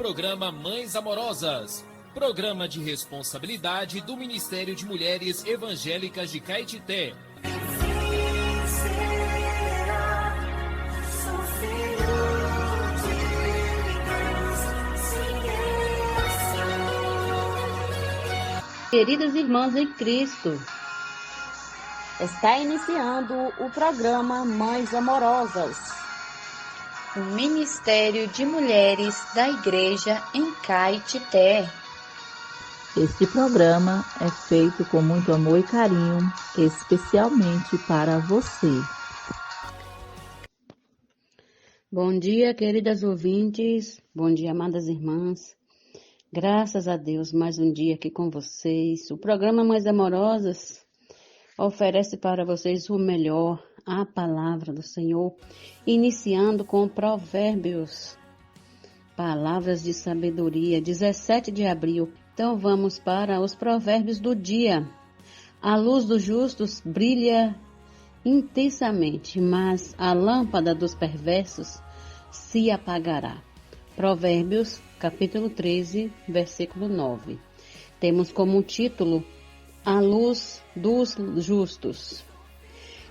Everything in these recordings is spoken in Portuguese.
programa Mães Amorosas, programa de responsabilidade do Ministério de Mulheres Evangélicas de Caetité. Queridas irmãs em Cristo, está iniciando o programa Mães Amorosas, o Ministério de Mulheres da Igreja em Caetité. Este programa é feito com muito amor e carinho, especialmente para você. Bom dia, queridas ouvintes, bom dia, amadas irmãs. Graças a Deus, mais um dia aqui com vocês. O programa Mães Amorosas oferece para vocês o melhor, a palavra do Senhor, iniciando com Provérbios, palavras de sabedoria, 17 de abril. Então vamos para os provérbios do dia. A luz dos justos brilha intensamente, mas a lâmpada dos perversos se apagará. Provérbios, capítulo 13, versículo 9. Temos como título A luz dos justos.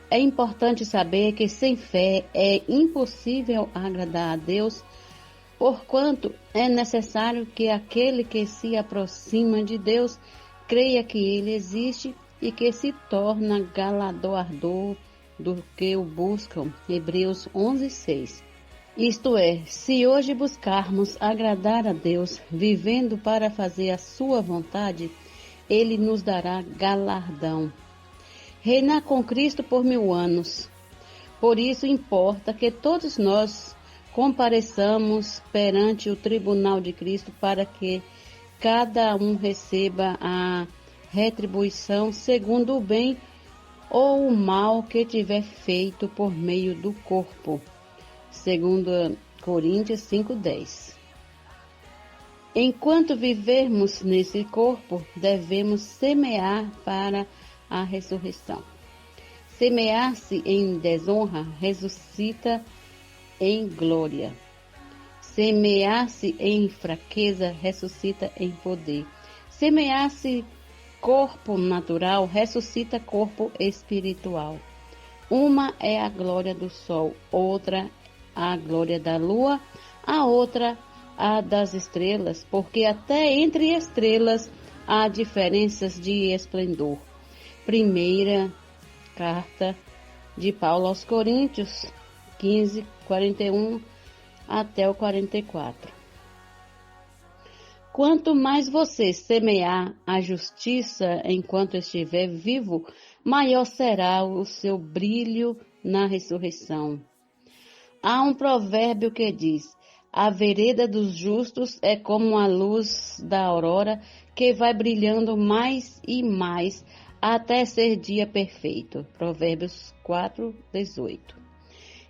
É importante saber que sem fé é impossível agradar a Deus, porquanto é necessário que aquele que se aproxima de Deus creia que Ele existe e que se torna galardoador do que o buscam. Hebreus 11, 6. Isto é, se hoje buscarmos agradar a Deus, vivendo para fazer a sua vontade, Ele nos dará galardão. Reinar com Cristo por 1000 anos. Por isso importa que todos nós compareçamos perante o tribunal de Cristo para que cada um receba a retribuição segundo o bem ou o mal que tiver feito por meio do corpo. Segundo Coríntios 5:10. Enquanto vivermos nesse corpo, devemos semear para a ressurreição. Semear-se em desonra ressuscita em glória. Semear-se em fraqueza ressuscita em poder. Semear-se corpo natural ressuscita corpo espiritual. Uma é a glória do sol, outra a glória da lua, a outra a das estrelas, porque até entre estrelas há diferenças de esplendor. Primeira carta de Paulo aos Coríntios, 15, 41 até o 44. Quanto mais você semear a justiça enquanto estiver vivo, maior será o seu brilho na ressurreição. Há um provérbio que diz: a vereda dos justos é como a luz da aurora que vai brilhando mais e mais até ser dia perfeito. Provérbios 4:18.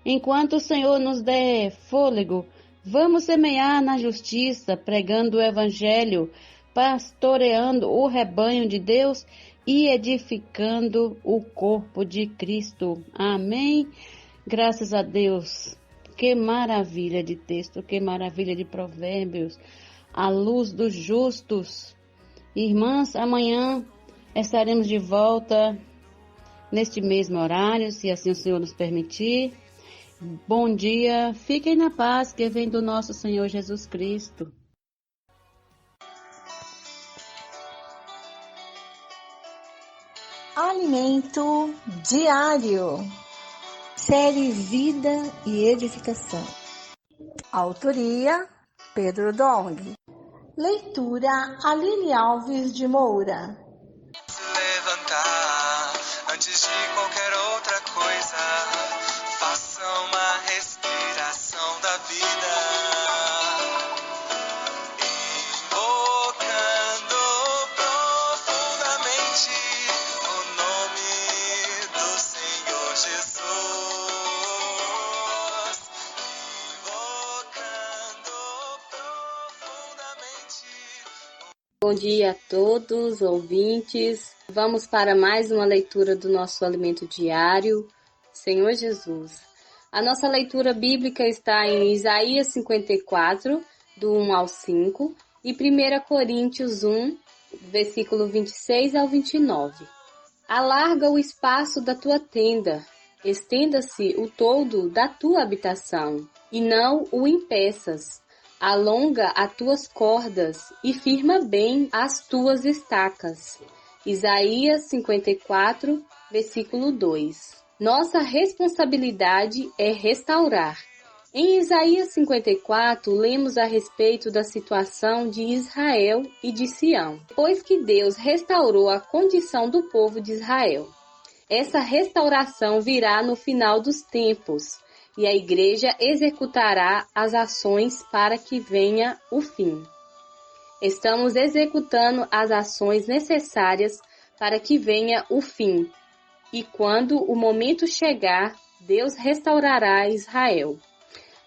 Enquanto o Senhor nos der fôlego, vamos semear na justiça, pregando o Evangelho, pastoreando o rebanho de Deus e edificando o corpo de Cristo. Amém? Graças a Deus. Que maravilha de texto, que maravilha de provérbios. A luz dos justos. Irmãs, amanhã estaremos de volta neste mesmo horário, se assim o Senhor nos permitir. Bom dia, fiquem na paz que vem do nosso Senhor Jesus Cristo. Alimento diário. Série Vida e Edificação. Autoria: Pedro Dong. Leitura: Aline Alves de Moura. Levantar antes de qualquer outra coisa. Faça uma respiração da vida. Invocando profundamente o nome do Senhor Jesus. Bom dia a todos, ouvintes. Vamos para mais uma leitura do nosso alimento diário, Senhor Jesus. A nossa leitura bíblica está em Isaías 54, do 1 ao 5, e 1 Coríntios 1, versículo 26 ao 29. Alarga o espaço da tua tenda, estenda-se o todo da tua habitação, e não o impeças. Alonga as tuas cordas e firma bem as tuas estacas. Isaías 54, versículo 2. Nossa responsabilidade é restaurar. Em Isaías 54, lemos a respeito da situação de Israel e de Sião, depois que Deus restaurou a condição do povo de Israel. Essa restauração virá no final dos tempos, e a igreja executará as ações para que venha o fim. Estamos executando as ações necessárias para que venha o fim, e quando o momento chegar, Deus restaurará Israel.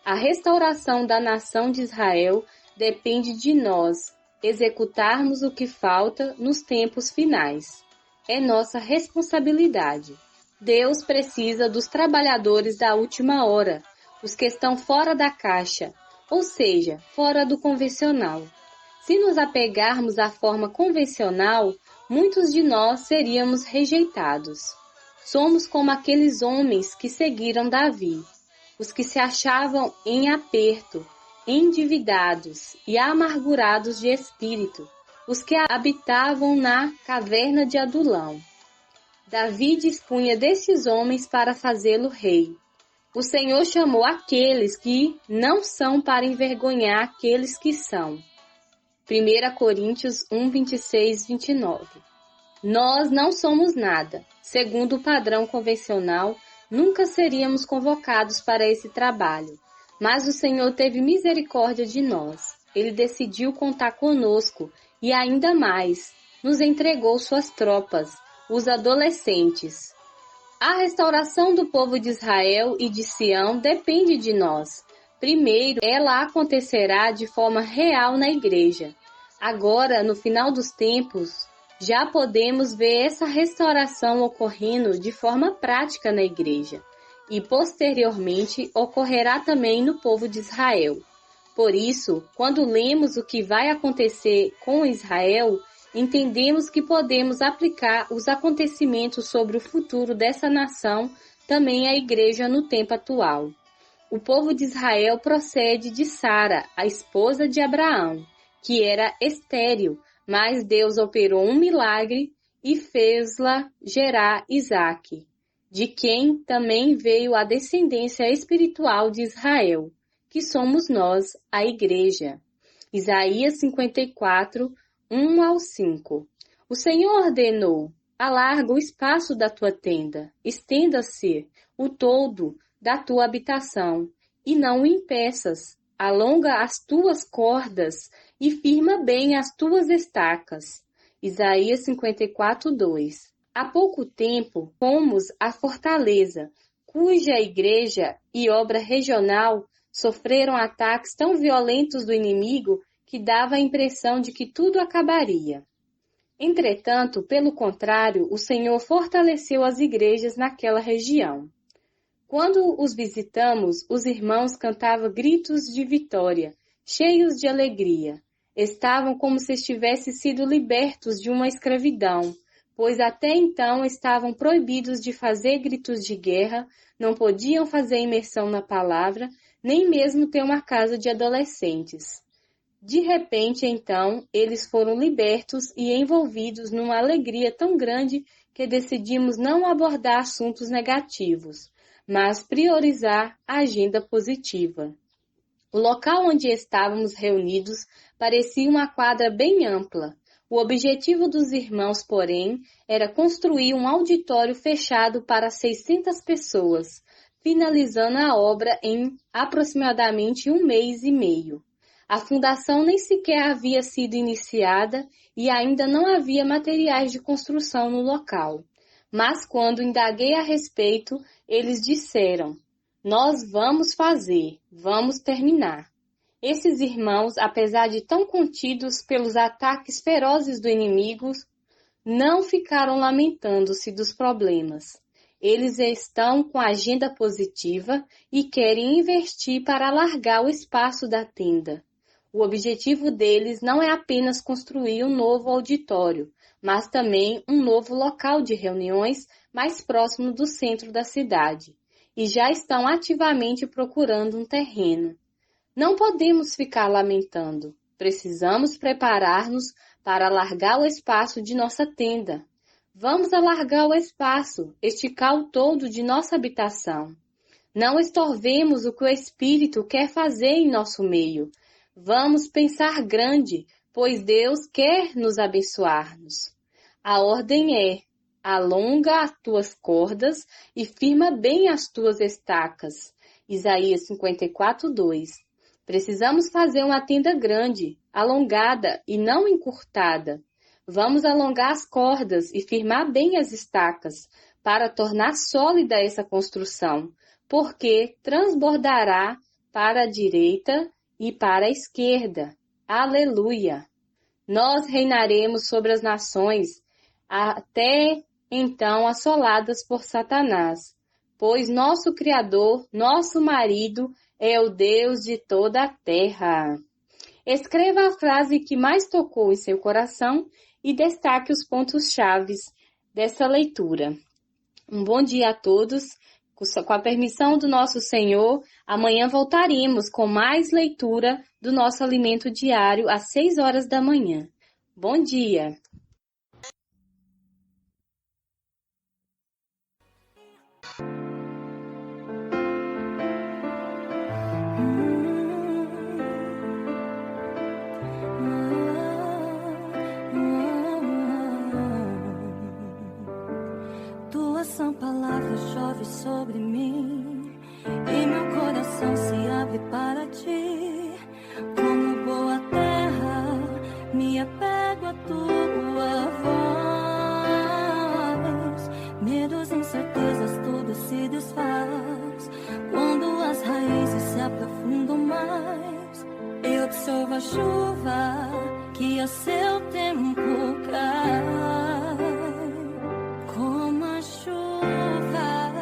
A restauração da nação de Israel depende de nós executarmos o que falta nos tempos finais. É nossa responsabilidade. Deus precisa dos trabalhadores da última hora, os que estão fora da caixa, ou seja, fora do convencional. Se nos apegarmos à forma convencional, muitos de nós seríamos rejeitados. Somos como aqueles homens que seguiram Davi, os que se achavam em aperto, endividados e amargurados de espírito, os que habitavam na caverna de Adulão. Davi dispunha desses homens para fazê-lo rei. O Senhor chamou aqueles que não são para envergonhar aqueles que são. 1 Coríntios 1, 26, 29. Nós não somos nada. Segundo o padrão convencional, nunca seríamos convocados para esse trabalho. Mas o Senhor teve misericórdia de nós. Ele decidiu contar conosco e ainda mais, nos entregou suas tropas, os adolescentes. A restauração do povo de Israel e de Sião depende de nós. Primeiro, ela acontecerá de forma real na igreja. Agora, no final dos tempos, já podemos ver essa restauração ocorrendo de forma prática na igreja. E, posteriormente, ocorrerá também no povo de Israel. Por isso, quando lemos o que vai acontecer com Israel, entendemos que podemos aplicar os acontecimentos sobre o futuro dessa nação também à igreja no tempo atual. O povo de Israel procede de Sara, a esposa de Abraão, que era estéril, mas Deus operou um milagre e fez-la gerar Isaque, de quem também veio a descendência espiritual de Israel, que somos nós, a igreja. Isaías 54, 1 ao 5. O Senhor ordenou: alarga o espaço da tua tenda, estenda-se o todo da tua habitação, e não o impeças. Alonga as tuas cordas e firma bem as tuas estacas. Isaías 54, 2. Há pouco tempo, fomos à fortaleza, cuja igreja e obra regional sofreram ataques tão violentos do inimigo que dava a impressão de que tudo acabaria. Entretanto, pelo contrário, o Senhor fortaleceu as igrejas naquela região. Quando os visitamos, os irmãos cantavam gritos de vitória, cheios de alegria. Estavam como se tivessem sido libertos de uma escravidão, pois até então estavam proibidos de fazer gritos de guerra, não podiam fazer imersão na palavra, nem mesmo ter uma casa de adolescentes. De repente, então, eles foram libertos e envolvidos numa alegria tão grande que decidimos não abordar assuntos negativos, mas priorizar a agenda positiva. O local onde estávamos reunidos parecia uma quadra bem ampla. O objetivo dos irmãos, porém, era construir um auditório fechado para 600 pessoas, finalizando a obra em aproximadamente 1 mês e meio. A fundação nem sequer havia sido iniciada e ainda não havia materiais de construção no local. Mas quando indaguei a respeito, eles disseram: nós vamos fazer, vamos terminar. Esses irmãos, apesar de tão contidos pelos ataques ferozes do inimigo, não ficaram lamentando-se dos problemas. Eles estão com agenda positiva e querem investir para alargar o espaço da tenda. O objetivo deles não é apenas construir um novo auditório, mas também um novo local de reuniões mais próximo do centro da cidade, e já estão ativamente procurando um terreno. Não podemos ficar lamentando. Precisamos preparar-nos para alargar o espaço de nossa tenda. Vamos alargar o espaço, esticar o todo de nossa habitação. Não estorvemos o que o Espírito quer fazer em nosso meio. Vamos pensar grande, pois Deus quer nos abençoar-nos. A ordem é: alonga as tuas cordas e firma bem as tuas estacas. Isaías 54:2. Precisamos fazer uma tenda grande, alongada e não encurtada. Vamos alongar as cordas e firmar bem as estacas, para tornar sólida essa construção, porque transbordará para a direita e para a esquerda. Aleluia! Nós reinaremos sobre as nações, até então assoladas por Satanás, pois nosso Criador, nosso marido, é o Deus de toda a terra. Escreva a frase que mais tocou em seu coração e destaque os pontos chaves dessa leitura. Um bom dia a todos. Com a permissão do nosso Senhor, amanhã voltaremos com mais leitura do nosso alimento diário às 6 horas da manhã. Bom dia! Tua sã palavra chove sobre mim e meu coração se abre para ti. Como boa terra, me apego à tua voz. Medos, incertezas, tudo se desfaz quando as raízes se aprofundam mais. Eu absorvo a chuva que a seu tempo cai. Como a chuva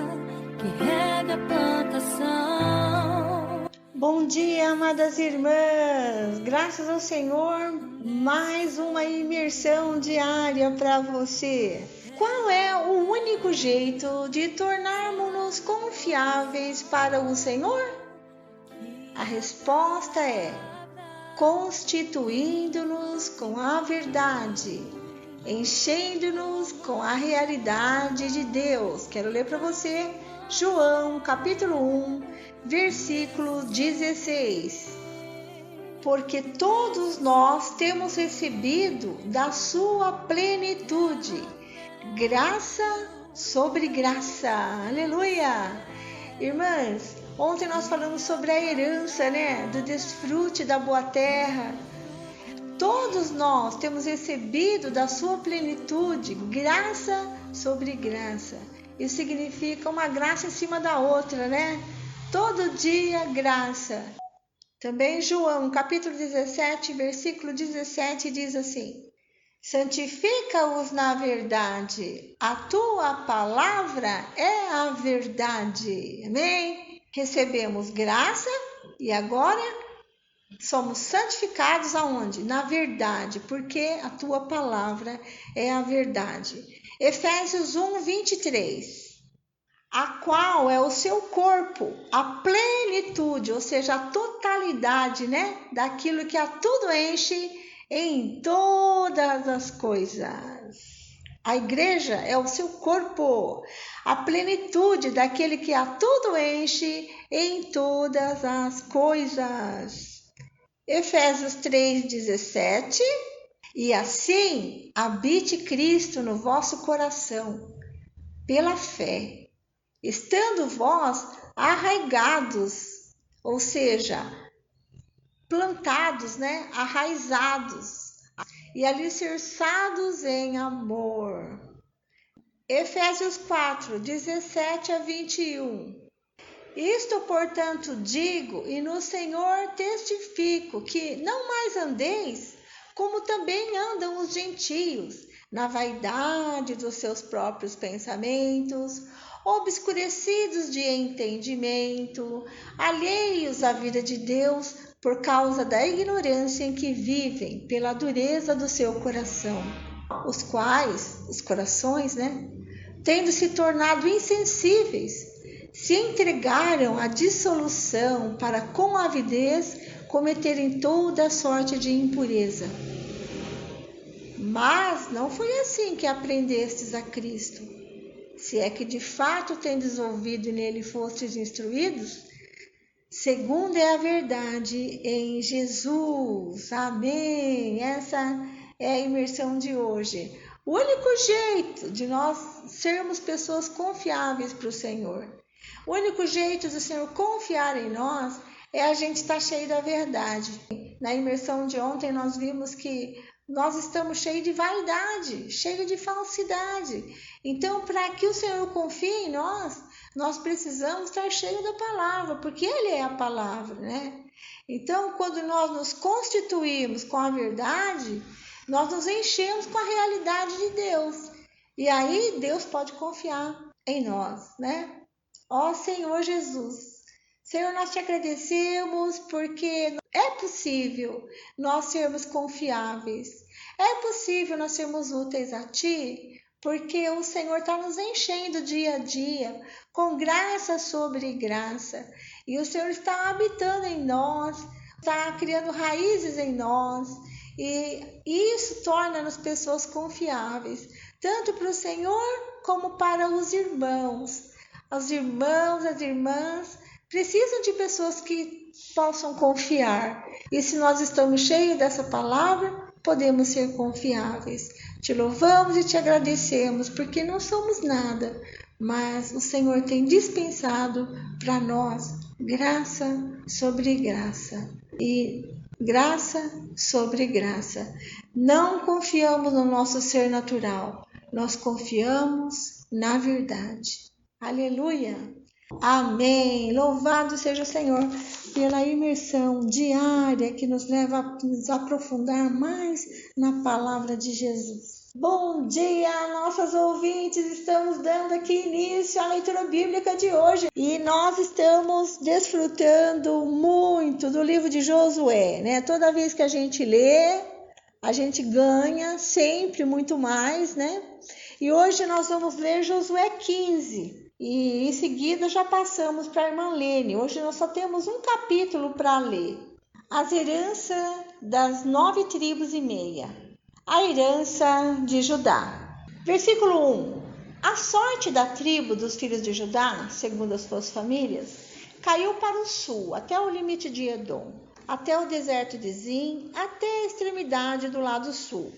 que rega a plantação. Bom dia, amadas irmãs! Graças ao Senhor, mais uma imersão diária para você. Qual é o único jeito de tornarmos-nos confiáveis para o Senhor? A resposta é: constituindo-nos com a verdade, enchendo-nos com a realidade de Deus. Quero ler para você João, capítulo 1, versículo 16. Porque todos nós temos recebido da sua plenitude, graça sobre graça. Aleluia! Irmãs, ontem nós falamos sobre a herança, do desfrute da boa terra. Todos nós temos recebido da sua plenitude, graça sobre graça. Isso significa uma graça em cima da outra, Todo dia graça. Também João, capítulo 17, versículo 17, diz assim: santifica-os na verdade, a tua palavra é a verdade. Amém? Recebemos graça e agora somos santificados aonde? Na verdade, porque a tua palavra é a verdade. Efésios 1, 23. A qual é o seu corpo, a plenitude, ou seja, a totalidade, daquilo que a tudo enche em todas as coisas. A igreja é o seu corpo, a plenitude daquele que a tudo enche em todas as coisas. Efésios 3:17. E assim habite Cristo no vosso coração, pela fé, estando vós arraigados, ou seja, plantados, arraizados e alicerçados em amor. Efésios 4, 17 a 21. Isto, portanto, digo e no Senhor testifico, que não mais andeis como também andam os gentios, na vaidade dos seus próprios pensamentos, obscurecidos de entendimento, alheios à vida de Deus por causa da ignorância em que vivem, pela dureza do seu coração, os quais, os corações, tendo se tornado insensíveis, se entregaram à dissolução para com avidez cometerem toda sorte de impureza. Mas não foi assim que aprendestes a Cristo. Se é que de fato tendes ouvido e nele fostes instruídos, segundo é a verdade em Jesus. Amém. Essa é a imersão de hoje. O único jeito de nós sermos pessoas confiáveis para o Senhor, o único jeito do Senhor confiar em nós é a gente estar cheio da verdade. Na imersão de ontem nós vimos que nós estamos cheios de vaidade, cheios de falsidade. Então, para que o Senhor confie em nós, nós precisamos estar cheios da palavra, porque Ele é a palavra, Então, quando nós nos constituímos com a verdade, nós nos enchemos com a realidade de Deus. E aí Deus pode confiar em nós, Ó Senhor Jesus, Senhor, nós te agradecemos porque é possível nós sermos confiáveis. É possível nós sermos úteis a Ti, porque o Senhor está nos enchendo dia a dia com graça sobre graça. E o Senhor está habitando em nós, está criando raízes em nós. E isso torna-nos pessoas confiáveis, tanto para o Senhor como para os irmãos. Os irmãos, as irmãs precisam de pessoas que possam confiar. E se nós estamos cheios dessa palavra, podemos ser confiáveis. Te louvamos e te agradecemos, porque não somos nada, mas o Senhor tem dispensado para nós graça sobre graça. E graça sobre graça. Não confiamos no nosso ser natural, nós confiamos na verdade. Aleluia! Amém! Louvado seja o Senhor pela imersão diária que nos leva a nos aprofundar mais na palavra de Jesus. Bom dia, nossos ouvintes! Estamos dando aqui início à leitura bíblica de hoje e nós estamos desfrutando muito do livro de Josué, Toda vez que a gente lê, a gente ganha sempre muito mais, E hoje nós vamos ler Josué 15. E em seguida já passamos para a irmã Lene. Hoje nós só temos um capítulo para ler. As heranças das 9 tribos e meia. A herança de Judá. Versículo 1. A sorte da tribo dos filhos de Judá, segundo as suas famílias, caiu para o sul, até o limite de Edom, até o deserto de Zin, até a extremidade do lado sul.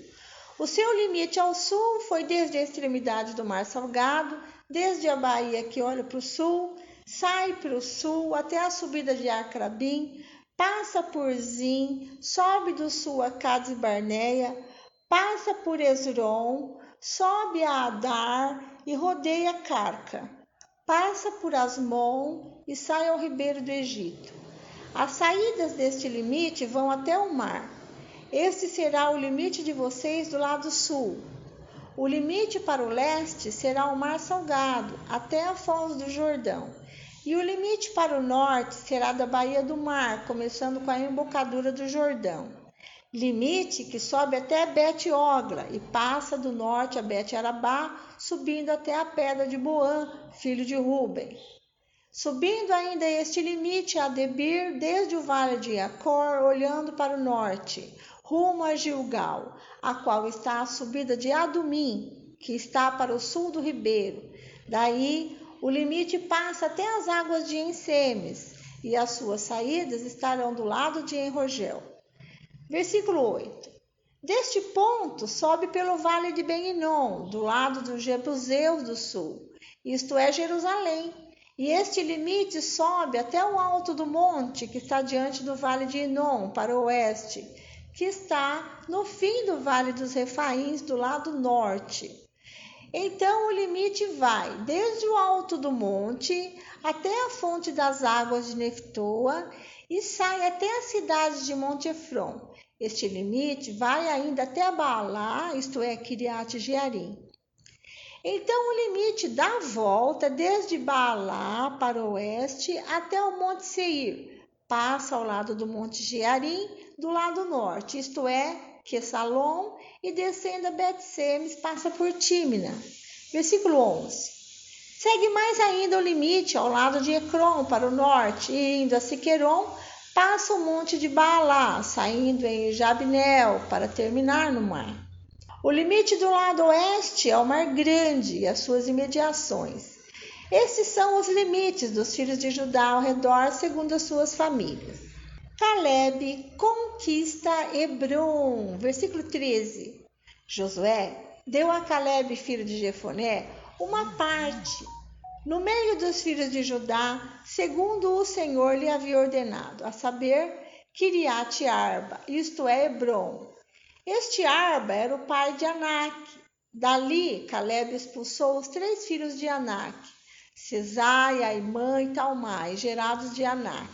O seu limite ao sul foi desde a extremidade do Mar Salgado, desde a baía que olha para o sul, sai para o sul até a subida de Acrabim, passa por Zin, sobe do sul a Cades Barneia, passa por Esron, sobe a Adar e rodeia Carca, passa por Asmon e sai ao ribeiro do Egito. As saídas deste limite vão até o mar. Este será o limite de vocês do lado sul. O limite para o leste será o Mar Salgado, até a Foz do Jordão. E o limite para o norte será da Baía do Mar, começando com a embocadura do Jordão. Limite que sobe até Bet-Ogla e passa do norte a Bet-Arabá, subindo até a pedra de Boã, filho de Ruben. Subindo ainda este limite a Debir, desde o vale de Acor, olhando para o norte, rumo a Gilgal, a qual está a subida de Adumim, que está para o sul do ribeiro. Daí, o limite passa até as águas de Ensemes, e as suas saídas estarão do lado de Enrogel. Versículo 8. Deste ponto, sobe pelo vale de Ben-Hinom, do lado dos Jebuseus do sul, isto é, Jerusalém. E este limite sobe até o alto do monte, que está diante do vale de Hinom, para o oeste, que está no fim do vale dos Refaíns, do lado norte. Então o limite vai desde o alto do monte até a fonte das águas de Neftoa e sai até a cidade de Monte Efron. Este limite vai ainda até Baalá, isto é, Kiriat Jearim. Então o limite dá a volta desde Baalá para o oeste até o Monte Seir, passa ao lado do monte Gearim, do lado norte, isto é, Quesalom, e descendo a Bet-Semes, passa por Tímina. Versículo 11. Segue mais ainda o limite ao lado de Ecrom, para o norte, e indo a Siqueron, passa o monte de Baalá, saindo em Jabneel, para terminar no mar. O limite do lado oeste é o Mar Grande e as suas imediações. Estes são os limites dos filhos de Judá ao redor, segundo as suas famílias. Caleb conquista Hebron, versículo 13. Josué deu a Caleb, filho de Jefoné, uma parte no meio dos filhos de Judá, segundo o Senhor lhe havia ordenado, a saber, Kiriat Arba, isto é, Hebron. Este Arba era o pai de Anak. Dali, Caleb expulsou os 3 filhos de Anak, Cesai, Aimã e Talmai, gerados de Anak.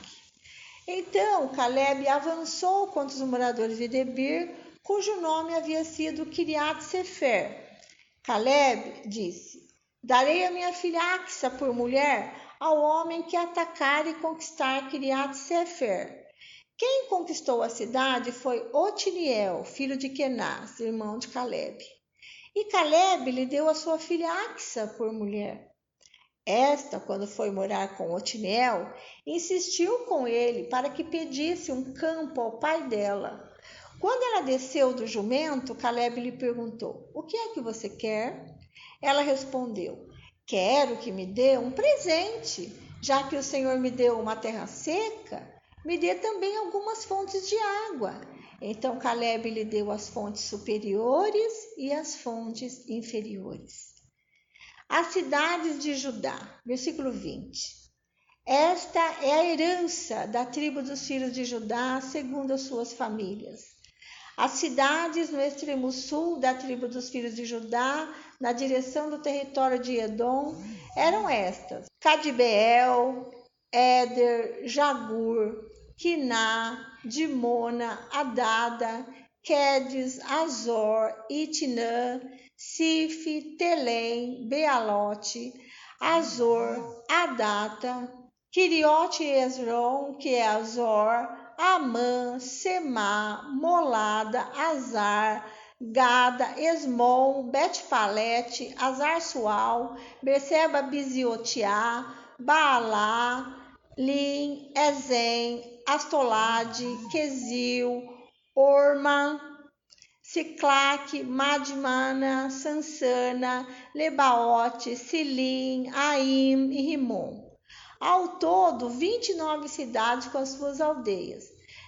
Então, Caleb avançou contra os moradores de Debir, cujo nome havia sido Kiriat Sefer. Caleb disse: darei a minha filha Axa por mulher ao homem que atacar e conquistar Kiriat Sefer. Quem conquistou a cidade foi Otiniel, filho de Kenaz, irmão de Caleb. E Caleb lhe deu a sua filha Axa por mulher. Esta, quando foi morar com Otiniel, insistiu com ele para que pedisse um campo ao pai dela. Quando ela desceu do jumento, Caleb lhe perguntou: o que é que você quer? Ela respondeu: quero que me dê um presente, já que o Senhor me deu uma terra seca, me dê também algumas fontes de água. Então Caleb lhe deu as fontes superiores e as fontes inferiores. As cidades de Judá, versículo 20. Esta é a herança da tribo dos filhos de Judá, segundo as suas famílias. As cidades no extremo sul da tribo dos filhos de Judá, na direção do território de Edom, eram estas: Cadibeel, Éder, Jagur, Quiná, Dimona, Adada, Quedes, Azor, Itnã, Sif, Telém, Bealote, Azor, Adata, Quiriote e Esron, que é Azor, Amã, Semá, Molada, Azar, Gada, Esmon, Bet-Palete, Azar-Sual, Berseba, Biziotiá, Baalá, Lim, Ezen, Astolade, Quesil, Orma, Ciclaque, Madmana, Sansana, Lebaote, Silim, Aim e Rimon. Ao todo, 29 cidades com as suas aldeias.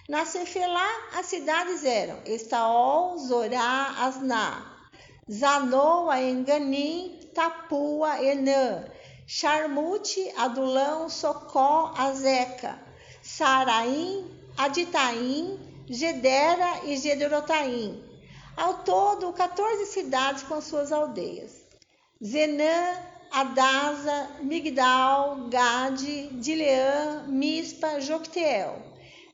Na Cefelá, as cidades eram Estaol, Zorá, Asná, Zanoa, Enganim, Tapua, Enã, Charmute, Adulão, Socó, Azeca, Saraim, Aditaim, Gedera e Gederotaim. Ao todo, 14 cidades com suas aldeias. Zenã, Adasa, Migdal, Gade, Dileã, Mispa, Jocteel,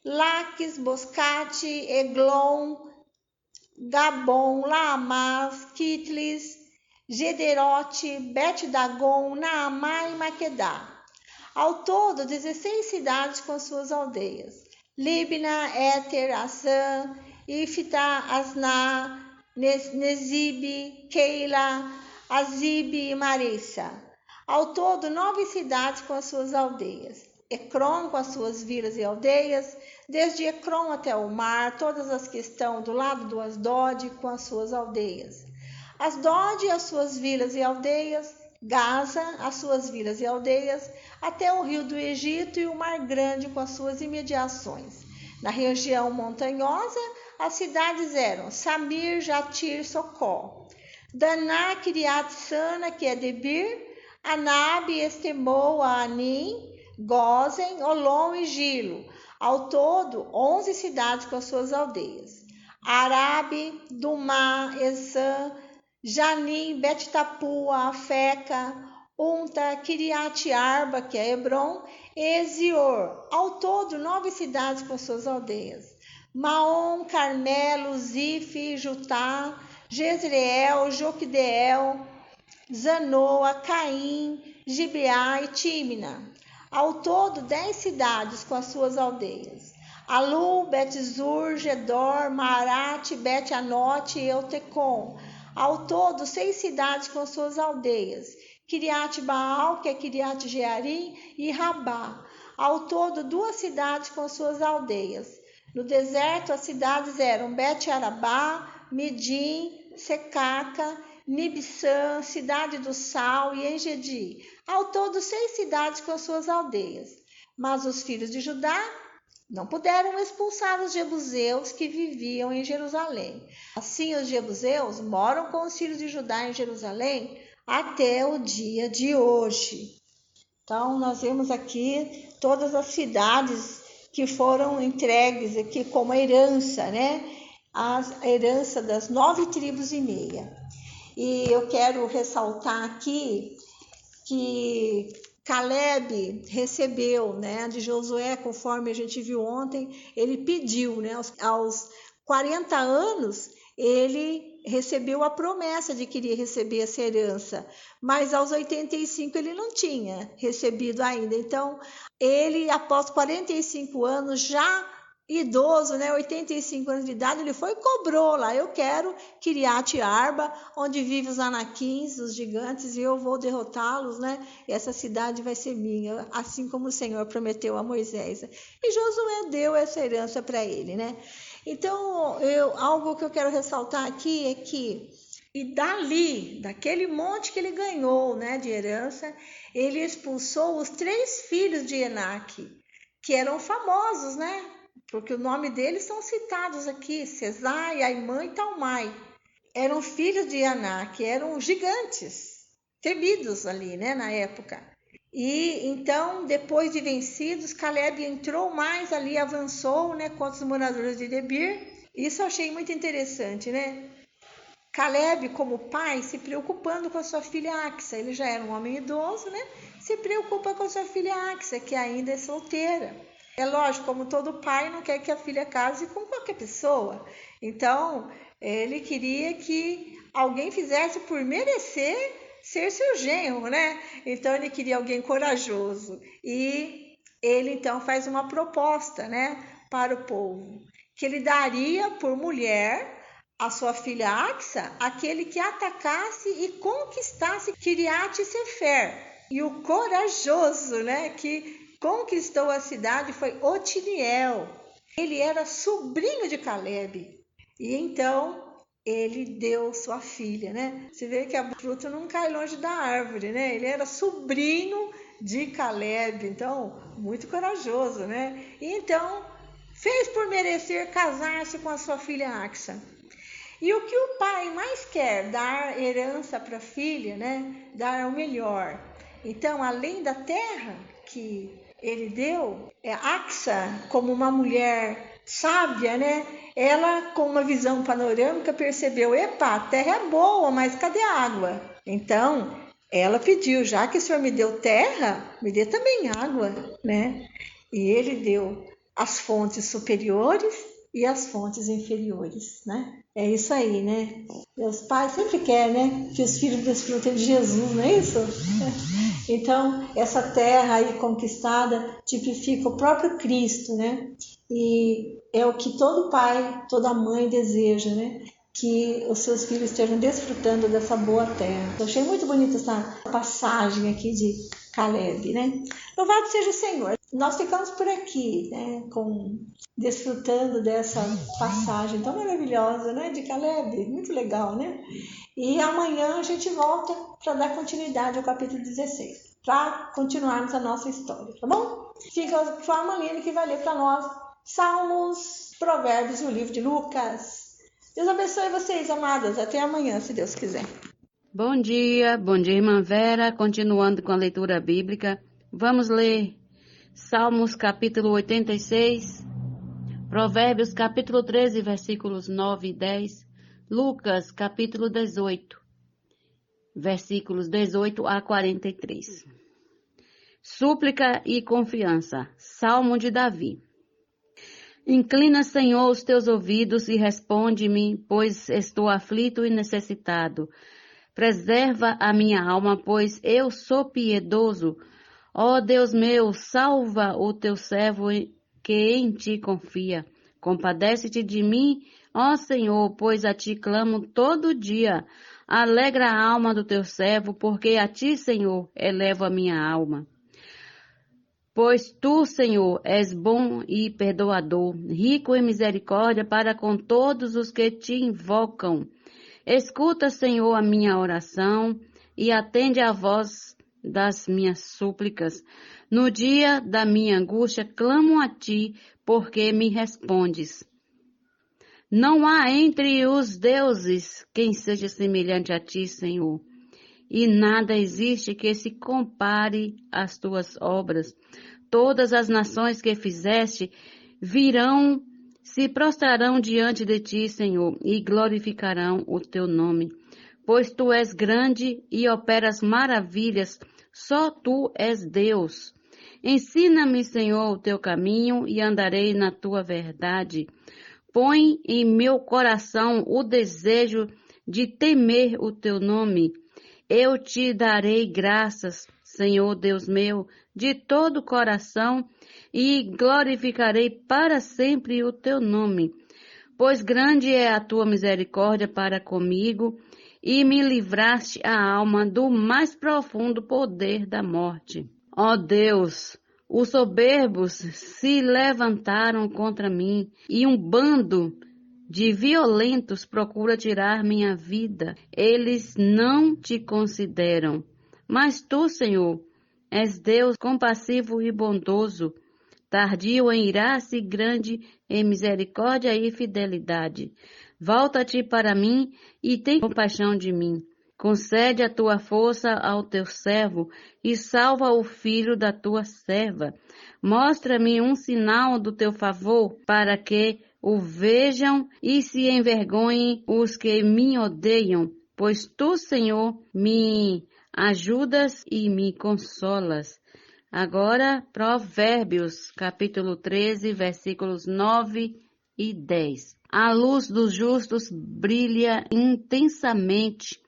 Laques, Boscate, Eglon, Gabon, Laamás, Kitlis, Gederote, Bet-Dagon, Naamá e Maquedá. Ao todo, 16 cidades com suas aldeias. Libna, Éter, Assã, Ifta, Asná, Nezib, Keila, Azibe e Marissa. Ao todo, 9 cidades com as suas aldeias. Ecrom com as suas vilas e aldeias, desde Ecrom até o mar, todas as que estão do lado do Asdod com as suas aldeias. Asdod, as suas vilas e aldeias, Gaza, as suas vilas e aldeias, até o rio do Egito e o Mar Grande com as suas imediações. Na região montanhosa, as cidades eram Samir, Jatir, Socó, Daná, Kiriat Sana, que é Debir, Anabe, Estemoa, Anim, Gozen, Olom e Gilo. Ao todo, 11 cidades com as suas aldeias. Arabe, Dumá, Esã, Janim, Bet-Tapua, Afeca, Unta, Kiriat Arba, que é Hebron, e Ezior. Ao todo, 9 cidades com suas aldeias. Maom, Carmelo, Zif, Jutá, Jezreel, Joquideel, Zanoa, Caim, Gibeá e Tímina. Ao todo, 10 cidades com as suas aldeias. Alu, Bet-Zur, Gedor, Maarate, Bet-Anote e Eutecom. Ao todo, 6 cidades com as suas aldeias. Kiriat-Baal, que é Kiriat-Jearim, e Rabá. Ao todo, 2 cidades com as suas aldeias. No deserto, as cidades eram Bet-Arabá, Midim, Secaca, Nibsã, Cidade do Sal e Engedi. Ao todo, 6 cidades com as suas aldeias. Mas os filhos de Judá não puderam expulsar os jebuseus que viviam em Jerusalém. Assim, os jebuseus moram com os filhos de Judá em Jerusalém até o dia de hoje. Então, nós vemos aqui todas as cidades que foram entregues aqui como herança, né? A herança das 9 tribos e meia. E eu quero ressaltar aqui que Caleb recebeu, né, de Josué, conforme a gente viu ontem, ele pediu, né, aos 40 anos, ele recebeu a promessa de que iria receber essa herança, mas aos 85 ele não tinha recebido ainda. Então, ele, após 45 anos, já idoso, né, 85 anos de idade, ele foi e cobrou lá: eu quero Kiriat Arba, onde vivem os anaquins, os gigantes, e eu vou derrotá-los, né? E essa cidade vai ser minha, assim como o Senhor prometeu a Moisés. E Josué deu essa herança para ele, né? Então, algo que eu quero ressaltar aqui é que, e dali, daquele monte que ele ganhou, né, de herança, ele expulsou os 3 filhos de Enaque, que eram famosos, né? Porque o nome deles são citados aqui: Sesai, Aimã e Talmai. Eram filhos de Enaque, eram gigantes, temidos ali, né, na época. E então, depois de vencidos, Caleb entrou mais ali, avançou, né, contra os moradores de Debir. Isso eu achei muito interessante, né? Caleb, como pai, se preocupando com a sua filha Axa. Ele já era um homem idoso, né? Se preocupa com a sua filha Axa, que ainda é solteira. É lógico, como todo pai, não quer que a filha case com qualquer pessoa. Então, ele queria que alguém fizesse por merecer ser seu genro, né? Então, ele queria alguém corajoso. E ele, então, faz uma proposta, né, para o povo, que ele daria por mulher a sua filha Axa, aquele que atacasse e conquistasse Kiriat Sefer. E o corajoso, né, que conquistou a cidade foi Otiniel. Ele era sobrinho de Caleb. E então ele deu sua filha, né? Você vê que a fruta não cai longe da árvore, né? Ele era sobrinho de Caleb, então muito corajoso, né? E então fez por merecer casar-se com a sua filha Axa. E o que o pai mais quer? Dar herança para a filha, né? Dar o melhor. Então, além da terra que ele deu, Axa, como uma mulher sábia, né? Ela, com uma visão panorâmica, percebeu: epa, a terra é boa, mas cadê a água? Então, ela pediu: já que o Senhor me deu terra, me dê também água, né? E ele deu as fontes superiores e as fontes inferiores, né? É isso aí, né? Meus pais sempre querem, né, que os filhos desfrutem de Jesus, não é isso? Então, essa terra aí conquistada tipifica o próprio Cristo, né? E é o que todo pai, toda mãe deseja, né? Que os seus filhos estejam desfrutando dessa boa terra. Eu achei muito bonita essa passagem aqui de Caleb, né? Louvado seja o Senhor. Nós ficamos por aqui, né? Desfrutando dessa passagem tão maravilhosa, né? De Caleb. Muito legal, né? E amanhã a gente volta para dar continuidade ao capítulo 16, para continuarmos a nossa história, tá bom? Fica a forma linda que vai ler para nós Salmos, Provérbios e o livro de Lucas. Deus abençoe vocês, amadas. Até amanhã, se Deus quiser. Bom dia, irmã Vera. Continuando com a leitura bíblica, vamos ler Salmos capítulo 86, Provérbios capítulo 13, versículos 9 e 10, Lucas capítulo 18, versículos 18 a 43. Súplica e confiança. Salmo de Davi. Inclina, Senhor, os teus ouvidos e responde-me, pois estou aflito e necessitado. Preserva a minha alma, pois eu sou piedoso. Ó Deus meu, salva o teu servo que em ti confia. Compadece-te de mim, ó Senhor, pois a ti clamo todo dia. Alegra a alma do teu servo, porque a ti, Senhor, elevo a minha alma. Pois tu, Senhor, és bom e perdoador, rico em misericórdia para com todos os que te invocam. Escuta, Senhor, a minha oração e atende à voz das minhas súplicas. No dia da minha angústia, clamo a ti, porque me respondes. Não há entre os deuses quem seja semelhante a ti, Senhor, e nada existe que se compare às tuas obras. Todas as nações que fizeste virão, se prostrarão diante de ti, Senhor, e glorificarão o teu nome. Pois tu és grande e operas maravilhas, só tu és Deus. Ensina-me, Senhor, o teu caminho e andarei na tua verdade. Põe em meu coração o desejo de temer o teu nome. Eu te darei graças, Senhor Deus meu, de todo o coração e glorificarei para sempre o teu nome. Pois grande é a tua misericórdia para comigo e me livraste a alma do mais profundo poder da morte. Ó Deus, os soberbos se levantaram contra mim e um bando de violentos procura tirar minha vida. Eles não te consideram. Mas tu, Senhor, és Deus compassivo e bondoso, tardio em irar-se, grande em misericórdia e fidelidade. Volta-te para mim e tem compaixão de mim. Concede a tua força ao teu servo e salva o filho da tua serva. Mostra-me um sinal do teu favor, para que o vejam e se envergonhem os que me odeiam. Pois tu, Senhor, me ajudas e me consolas. Agora, Provérbios, capítulo 13, versículos 9 e 10. A luz dos justos brilha intensamente,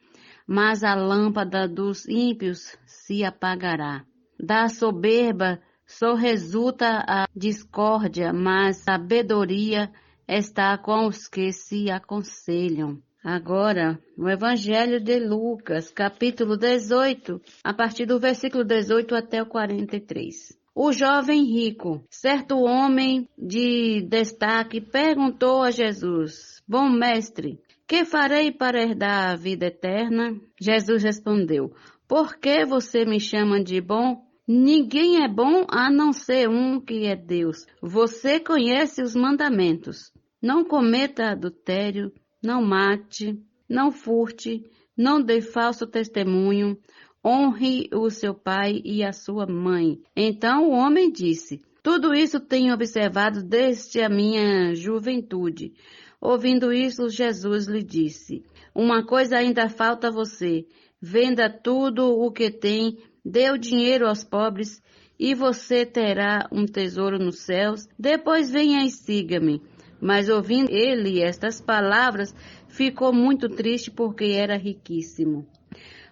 mas a lâmpada dos ímpios se apagará. Da soberba só resulta a discórdia, mas a sabedoria está com os que se aconselham. Agora, no Evangelho de Lucas, capítulo 18, a partir do versículo 18 até o 43. O jovem rico, certo homem de destaque, perguntou a Jesus: Bom mestre, que farei para herdar a vida eterna? Jesus respondeu: Por que você me chama de bom? Ninguém é bom a não ser um que é Deus. Você conhece os mandamentos. Não cometa adultério, não mate, não furte, não dê falso testemunho, honre o seu pai e a sua mãe. Então o homem disse: Tudo isso tenho observado desde a minha juventude. Ouvindo isso, Jesus lhe disse: Uma coisa ainda falta a você. Venda tudo o que tem, dê o dinheiro aos pobres, e você terá um tesouro nos céus. Depois venha e siga-me. Mas ouvindo ele estas palavras, ficou muito triste porque era riquíssimo.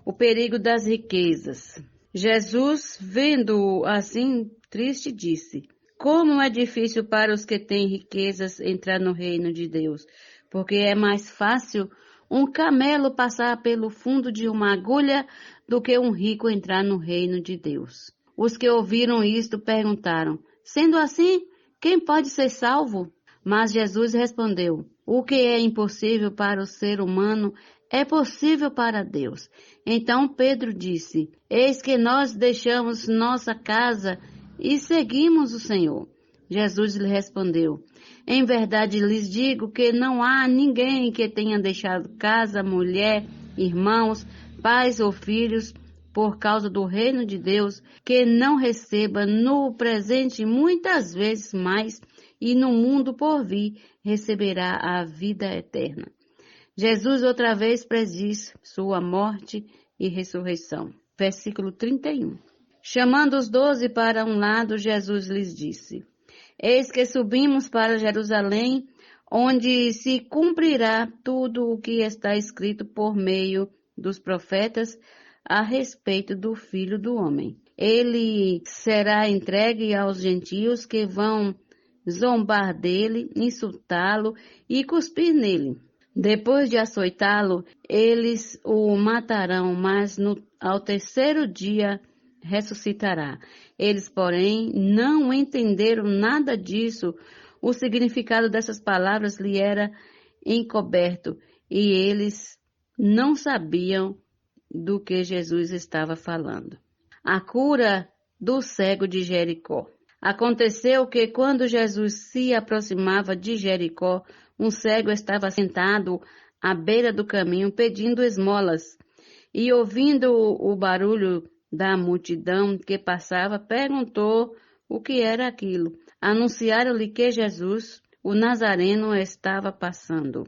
O perigo das riquezas. Jesus, vendo-o assim triste, disse: Como é difícil para os que têm riquezas entrar no reino de Deus, porque é mais fácil um camelo passar pelo fundo de uma agulha do que um rico entrar no reino de Deus. Os que ouviram isto perguntaram: Sendo assim, quem pode ser salvo? Mas Jesus respondeu: O que é impossível para o ser humano é possível para Deus. Então Pedro disse: Eis que nós deixamos nossa casa e seguimos o Senhor. Jesus lhe respondeu: Em verdade lhes digo que não há ninguém que tenha deixado casa, mulher, irmãos, pais ou filhos, por causa do reino de Deus, que não receba no presente muitas vezes mais, e no mundo por vir receberá a vida eterna. Jesus outra vez prediz sua morte e ressurreição. Versículo 31. Chamando os 12 para um lado, Jesus lhes disse: Eis que subimos para Jerusalém, onde se cumprirá tudo o que está escrito por meio dos profetas a respeito do Filho do Homem. ele será entregue aos gentios que vão zombar dele, insultá-lo e cuspir nele. Depois de açoitá-lo, eles o matarão, mas ao terceiro dia ressuscitará. Eles, porém, não entenderam nada disso. O significado dessas palavras lhe era encoberto e eles não sabiam do que Jesus estava falando. A cura do cego de Jericó. Aconteceu que quando Jesus se aproximava de Jericó, um cego estava sentado à beira do caminho pedindo esmolas. E ouvindo o barulho da multidão que passava, perguntou o que era aquilo. Anunciaram-lhe que Jesus, o Nazareno, estava passando.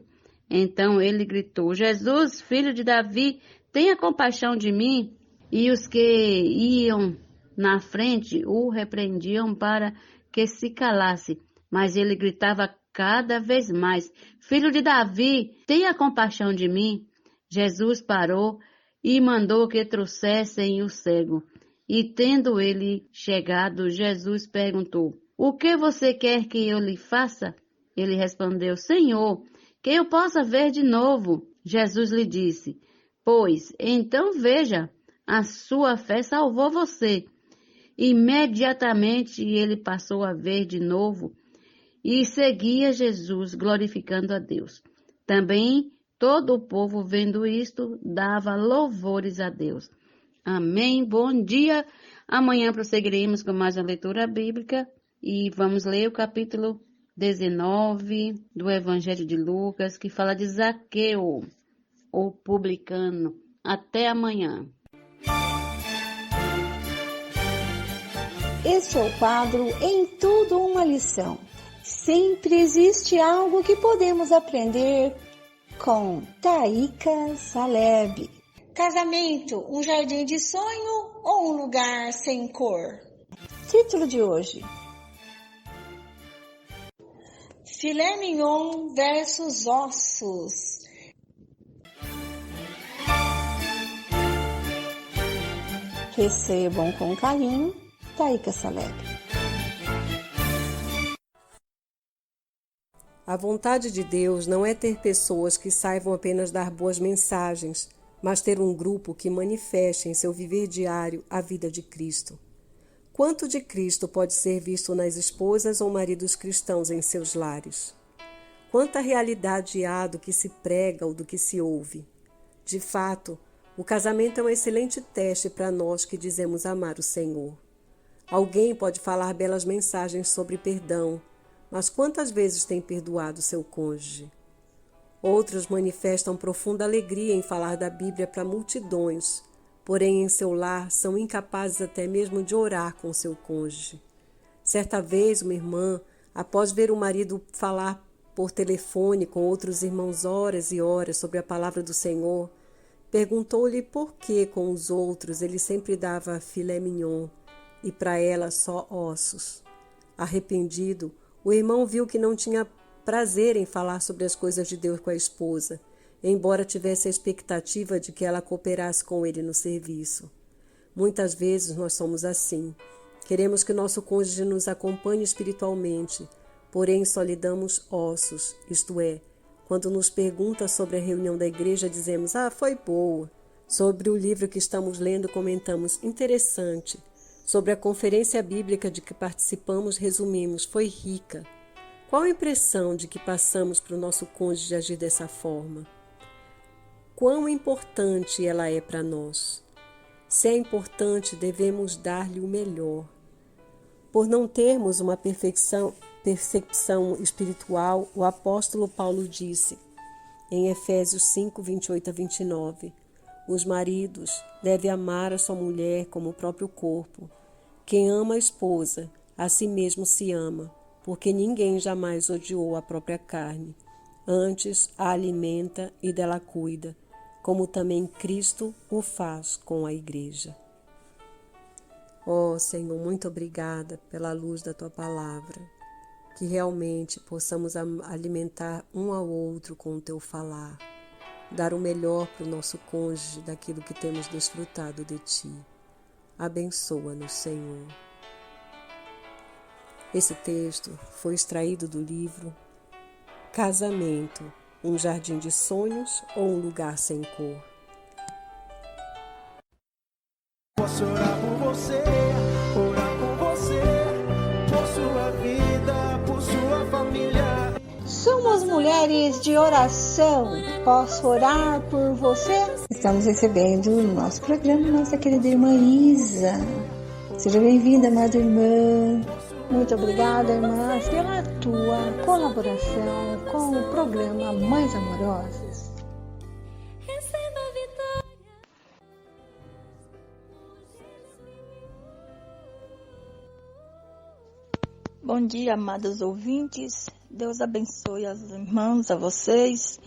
Então ele gritou: Jesus, filho de Davi, tenha compaixão de mim. E os que iam na frente o repreendiam para que se calasse, mas ele gritava cada vez mais: Filho de Davi, tenha compaixão de mim. Jesus parou e mandou que trouxessem o cego. E tendo ele chegado, Jesus perguntou: O que você quer que eu lhe faça? Ele respondeu: Senhor, que eu possa ver de novo. Jesus lhe disse: Pois, então veja, a sua fé salvou você. Imediatamente ele passou a ver de novo e seguia Jesus, glorificando a Deus. Também todo o povo, vendo isto, dava louvores a Deus. Amém. Bom dia. Amanhã prosseguiremos com mais uma leitura bíblica e vamos ler o capítulo 19 do Evangelho de Lucas, que fala de Zaqueu, o publicano. Até amanhã. Este é o quadro Em Tudo Uma Lição. Sempre existe algo que podemos aprender com Taíka Saleb. Casamento, um jardim de sonho ou um lugar sem cor? Título de hoje: Filé mignon versus ossos. Recebam com carinho, Taíka Saleb. A vontade de Deus não é ter pessoas que saibam apenas dar boas mensagens, mas ter um grupo que manifeste em seu viver diário a vida de Cristo. Quanto de Cristo pode ser visto nas esposas ou maridos cristãos em seus lares? Quanta realidade há do que se prega ou do que se ouve? De fato, o casamento é um excelente teste para nós que dizemos amar o Senhor. Alguém pode falar belas mensagens sobre perdão, mas quantas vezes tem perdoado seu cônjuge? Outros manifestam profunda alegria em falar da Bíblia para multidões, porém em seu lar são incapazes até mesmo de orar com seu cônjuge. Certa vez, uma irmã, após ver o marido falar por telefone com outros irmãos horas e horas sobre a palavra do Senhor, perguntou-lhe por que com os outros ele sempre dava filé mignon e para ela só ossos. Arrependido, o irmão viu que não tinha prazer em falar sobre as coisas de Deus com a esposa, embora tivesse a expectativa de que ela cooperasse com ele no serviço. Muitas vezes nós somos assim. Queremos que nosso cônjuge nos acompanhe espiritualmente, porém só lhe damos ossos, isto é, quando nos pergunta sobre a reunião da igreja, dizemos: foi boa. Sobre o livro que estamos lendo, comentamos: interessante. Sobre a conferência bíblica de que participamos, resumimos: foi rica. Qual a impressão de que passamos para o nosso cônjuge agir dessa forma? Quão importante ela é para nós? Se é importante, devemos dar-lhe o melhor. Por não termos uma percepção espiritual, o apóstolo Paulo disse, em Efésios 5, 28 a 29, os maridos devem amar a sua mulher como o próprio corpo. Quem ama a esposa, a si mesmo se ama, porque ninguém jamais odiou a própria carne. Antes a alimenta e dela cuida, como também Cristo o faz com a igreja. Ó Senhor, muito obrigada pela luz da Tua palavra, que realmente possamos alimentar um ao outro com o Teu falar, dar o melhor para o nosso cônjuge daquilo que temos desfrutado de Ti. Abençoa-nos, Senhor. Esse texto foi extraído do livro Casamento, um jardim de sonhos ou um lugar sem cor? Posso orar por você, por sua vida, por sua família. Somos mulheres de oração. Posso orar por você? Estamos recebendo no nosso programa nossa querida irmã Isa. Seja bem-vinda, amada irmã. Muito obrigada, irmã, pela tua colaboração com o programa Mães Amorosas. Bom dia, amados ouvintes. Deus abençoe as irmãs, a vocês.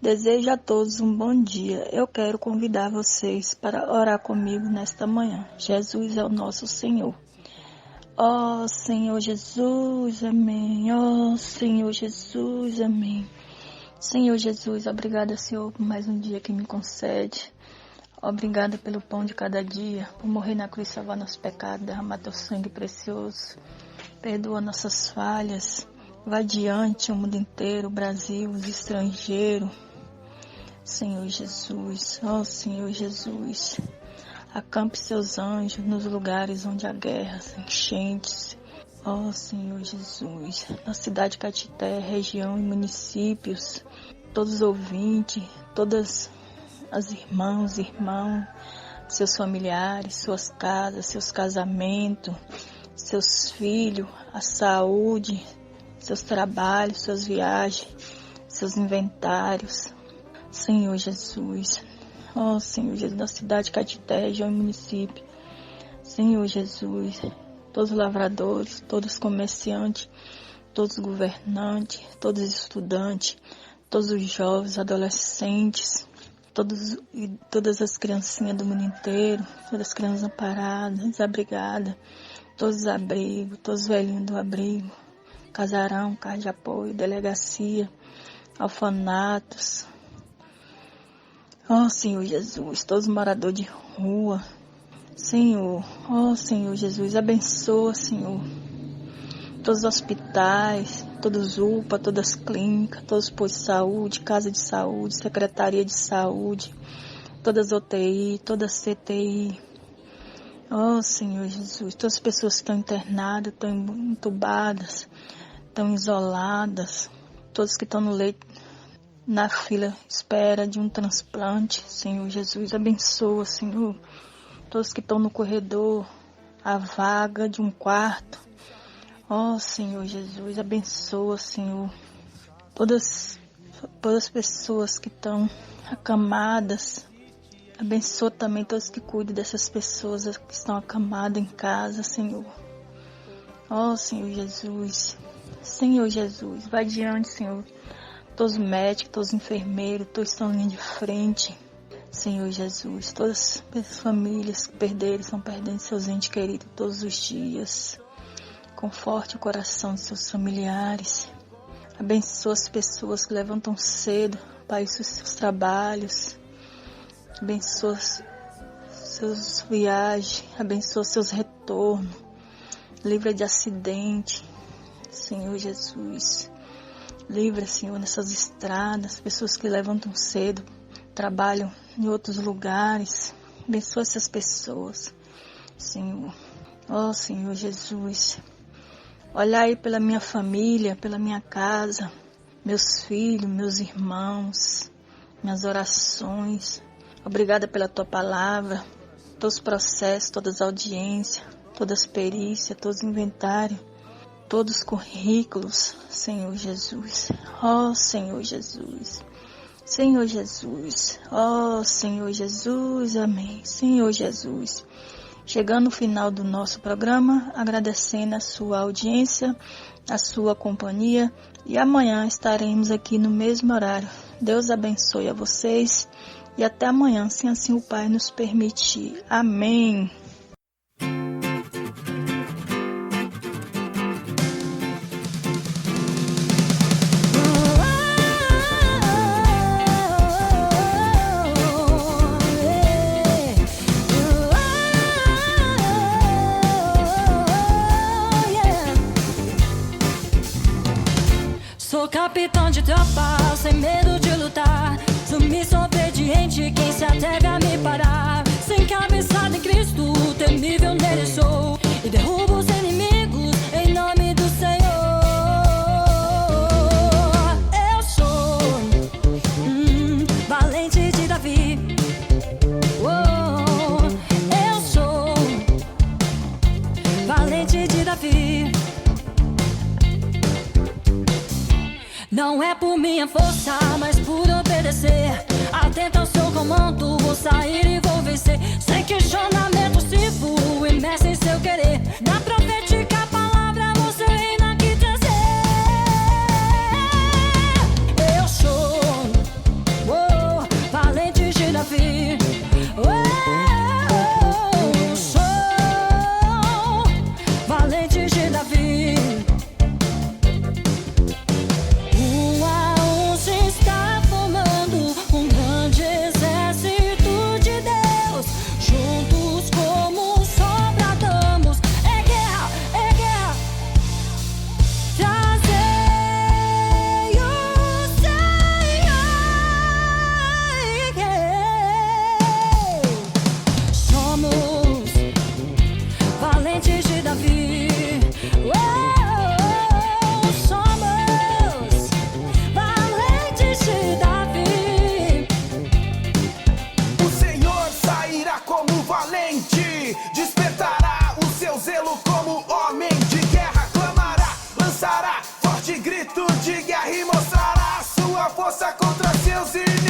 Desejo a todos um bom dia. Eu quero convidar vocês para orar comigo nesta manhã. Jesus é o nosso Senhor. Ó Senhor Jesus, amém. Ó Senhor Jesus, amém. Senhor Jesus, obrigada, Senhor, por mais um dia que me concede. Obrigada pelo pão de cada dia, por morrer na cruz, salvar nossos pecados, derramar teu sangue precioso. Perdoa nossas falhas. Vai diante o mundo inteiro, o Brasil, os estrangeiros. Senhor Jesus, ó Senhor Jesus. Acampe seus anjos nos lugares onde há guerras, enchentes. Ó Senhor Jesus, na cidade de Caetité, região e municípios, todos os ouvintes, todas as irmãos, seus familiares, suas casas, seus casamentos, seus filhos, a saúde, seus trabalhos, suas viagens, seus inventários. Senhor Jesus, ó Senhor Jesus, na cidade de Caetité, região e município. Senhor Jesus, todos os lavradores, todos os comerciantes, todos os governantes, todos os estudantes, todos os jovens, adolescentes, todas as criancinhas do mundo inteiro, todas as crianças amparadas, desabrigadas, todos os abrigos, todos os velhinhos do abrigo, casarão, casa de apoio, delegacia, orfanatos. Ó Senhor Jesus, todos os moradores de rua, Senhor, ó Senhor Jesus, abençoa, Senhor, todos os hospitais, todos os UPA, todas as clínicas, todos os postos de saúde, casa de saúde, secretaria de saúde, todas as UTI, todas as CTI. Ó Senhor Jesus, todas as pessoas que estão internadas, estão entubadas, estão isoladas, todos que estão no leito, na fila espera de um transplante, Senhor Jesus, abençoa, Senhor, todos que estão no corredor, a vaga de um quarto. Ó Senhor Jesus, abençoa, Senhor, todas as pessoas que estão acamadas. Abençoa também todos que cuidam dessas pessoas que estão acamadas em casa, Senhor. Ó Senhor Jesus, vai diante, Senhor, todos os médicos, todos os enfermeiros, todos estão na linha de frente, Senhor Jesus. Todas as famílias que perderam, estão perdendo seus entes queridos todos os dias. Conforte o coração de seus familiares. Abençoa as pessoas que levantam cedo para ir aos seus trabalhos. Abençoa suas viagens. Abençoa seus retornos. Livra de acidente, Senhor Jesus. Livra, Senhor, nessas estradas, pessoas que levantam cedo, trabalham em outros lugares. Abençoa essas pessoas, Senhor. Ó Senhor Jesus, olhai pela minha família, pela minha casa, meus filhos, meus irmãos, minhas orações. Obrigada pela tua palavra, todos os processos, todas as audiências, todas as perícias, todos os inventários, todos os currículos, Senhor Jesus. Ó Senhor Jesus, Senhor Jesus, ó Senhor Jesus, amém. Senhor Jesus, chegando no final do nosso programa, agradecendo a sua audiência, a sua companhia, e amanhã estaremos aqui no mesmo horário. Deus abençoe a vocês e até amanhã, se assim o Pai nos permitir. Amém. capitão de tropa, sem medo de lutar. Submisso, obediente, quem se atreve a me parar. Sem cabeçada em Cristo, temível nele sou. E derrubo os inimigos em nome do Senhor. Eu sou valente de Davi. Eu sou valente de Davi. Não é por minha força, mas por obedecer. Atento ao seu comando, vou sair e vou vencer. Sem questionamento, sirvo, imerso em seu querer. Na profética palavra, você reina que trazer. Eu sou valente de Davi. Eu sou valente de Davi. Despertará o seu zelo como homem de guerra. Clamará, lançará forte grito de guerra e mostrará sua força contra seus inimigos.